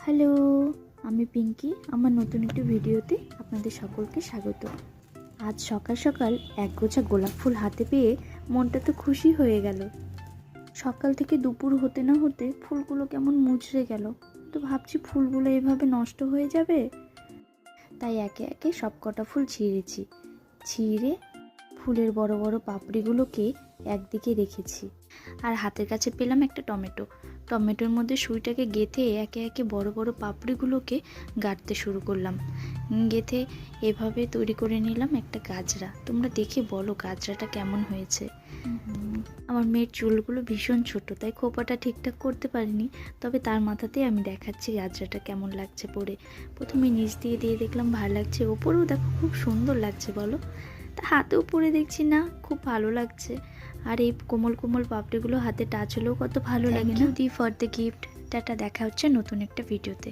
Hello, আমি পিঙ্কি। আমার নতুন একটি ভিডিওতে আপনাদের সকলকে স্বাগত। আজ সকাল সকাল একগোছা গোলাপ ফুল হাতে পেয়ে মনটা তো খুশি হয়ে গেল। সকাল থেকে দুপুর হতে না হতে ফুলগুলো কেমন মুচড়ে গেল। তো ভাবছি ফুলগুলো এভাবে নষ্ট হয়ে যাবে, তাই একে একে সব কটা ফুল ছিঁড়ে ফুলের বড় বড় পাপড়িগুলোকে একদিকে রেখেছি। আর হাতের কাছে পেলাম একটা টমেটোর মধ্যে সুইটাকে গেঁথে একে একে বড় বড় পাপড়িগুলোকে গাঁথতে শুরু করলাম। গেঁথে এভাবে তৈরি করে নিলাম একটা গাজরা। তোমরা দেখে বলো গাজরাটা কেমন হয়েছে। আমার মেয়ের চুলগুলো ভীষণ ছোট, তাই খোপাটা ঠিকঠাক করতে পারিনি, তবে তার মাথাতেই আমি দেখাচ্ছি গাজরাটা কেমন লাগছে পরে। প্রথমে নিচ দিয়ে দেখলাম ভালো লাগছে, ওপরেও দেখো খুব সুন্দর লাগছে বলো। তা হাতেও পরে দেখছি না, খুব ভালো লাগছে। আর এই কোমল কোমল পাপড়িগুলো হাতে টাচ হলেও কত ভালো লাগে না। Thank you for the gift. টাটা, দেখা হচ্ছে নতুন একটা ভিডিওতে।